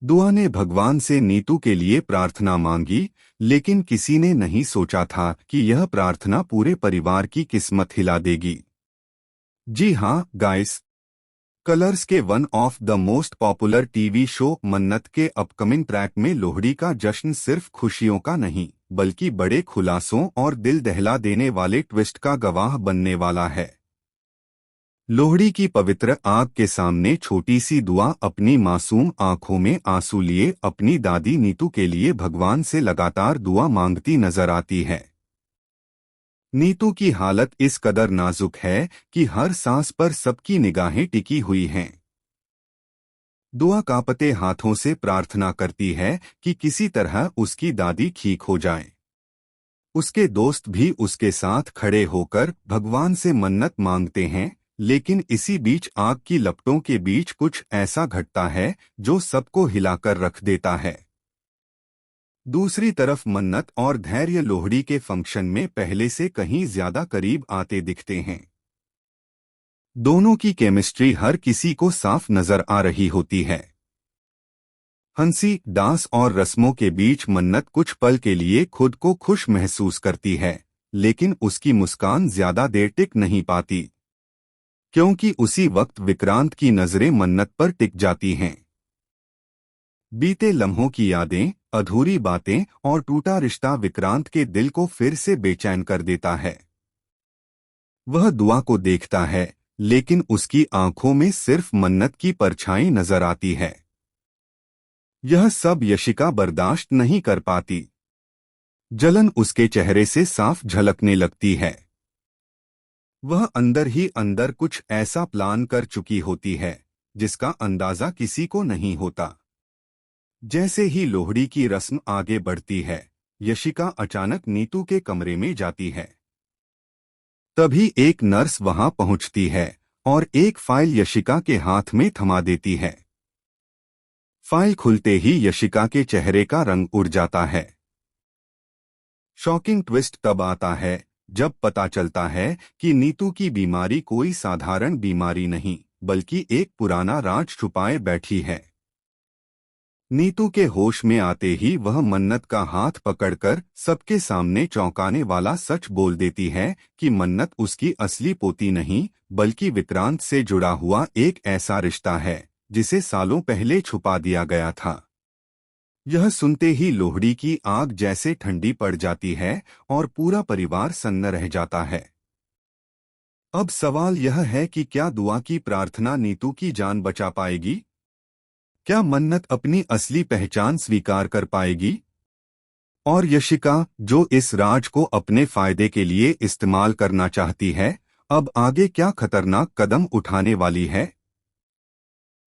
दुआ ने भगवान से नीतू के लिए प्रार्थना मांगी, लेकिन किसी ने नहीं सोचा था कि यह प्रार्थना पूरे परिवार की किस्मत हिला देगी। जी हाँ गाइस, कलर्स के one of the most popular TV show मन्नत के अपकमिंग ट्रैक में लोहड़ी का जश्न सिर्फ खुशियों का नहीं, बल्कि बड़े खुलासों और दिल दहला देने वाले ट्विस्ट का गवाह बनने वाला है। लोहड़ी की पवित्र आग के सामने छोटी सी दुआ अपनी मासूम आंखों में आंसू लिए अपनी दादी नीतू के लिए भगवान से लगातार दुआ मांगती नजर आती है। नीतू की हालत इस कदर नाजुक है कि हर सांस पर सबकी निगाहें टिकी हुई हैं। दुआ कांपते हाथों से प्रार्थना करती है कि किसी तरह उसकी दादी ठीक हो जाए। उसके दोस्त भी उसके साथ खड़े होकर भगवान से मन्नत मांगते हैं, लेकिन इसी बीच आग की लपटों के बीच कुछ ऐसा घटता है जो सबको हिलाकर रख देता है। दूसरी तरफ मन्नत और धैर्य लोहड़ी के फंक्शन में पहले से कहीं ज्यादा करीब आते दिखते हैं। दोनों की केमिस्ट्री हर किसी को साफ नजर आ रही होती है। हंसी, डांस और रस्मों के बीच मन्नत कुछ पल के लिए खुद को खुश महसूस करती है, लेकिन उसकी मुस्कान ज्यादा देर टिक नहीं पाती, क्योंकि उसी वक्त विक्रांत की नजरें मन्नत पर टिक जाती हैं। बीते लम्हों की यादें, अधूरी बातें और टूटा रिश्ता विक्रांत के दिल को फिर से बेचैन कर देता है। वह दुआ को देखता है, लेकिन उसकी आंखों में सिर्फ मन्नत की परछाई नजर आती है। यह सब यशिका बर्दाश्त नहीं कर पाती। जलन उसके चेहरे से साफ झलकने लगती है। वह अंदर ही अंदर कुछ ऐसा प्लान कर चुकी होती है जिसका अंदाजा किसी को नहीं होता। जैसे ही लोहड़ी की रस्म आगे बढ़ती है, यशिका अचानक नीतू के कमरे में जाती है। तभी एक नर्स वहां पहुंचती है और एक फाइल यशिका के हाथ में थमा देती है। फाइल खुलते ही यशिका के चेहरे का रंग उड़ जाता है। शॉकिंग ट्विस्ट तब आता है जब पता चलता है कि नीतू की बीमारी कोई साधारण बीमारी नहीं, बल्कि एक पुराना राज छुपाए बैठी है। नीतू के होश में आते ही वह मन्नत का हाथ पकड़कर सबके सामने चौंकाने वाला सच बोल देती है कि मन्नत उसकी असली पोती नहीं, बल्कि विक्रांत से जुड़ा हुआ एक ऐसा रिश्ता है जिसे सालों पहले छुपा दिया गया था। यह सुनते ही लोहड़ी की आग जैसे ठंडी पड़ जाती है और पूरा परिवार सन्न रह जाता है। अब सवाल यह है कि क्या दुआ की प्रार्थना नीतू की जान बचा पाएगी? क्या मन्नत अपनी असली पहचान स्वीकार कर पाएगी? और यशिका, जो इस राज को अपने फायदे के लिए इस्तेमाल करना चाहती है, अब आगे क्या खतरनाक कदम उठाने वाली है?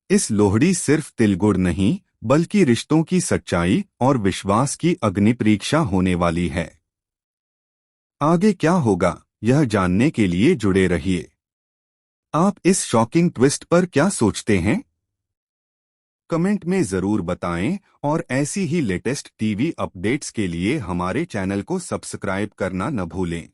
इस लोहड़ी सिर्फ तिलगुड़ नहीं, बल्कि रिश्तों की सच्चाई और विश्वास की अग्नि परीक्षा होने वाली है। आगे क्या होगा, यह जानने के लिए जुड़े रहिए। आप इस शॉकिंग ट्विस्ट पर क्या सोचते हैं? कमेंट में जरूर बताएं और ऐसी ही लेटेस्ट टीवी अपडेट्स के लिए हमारे चैनल को सब्सक्राइब करना न भूलें।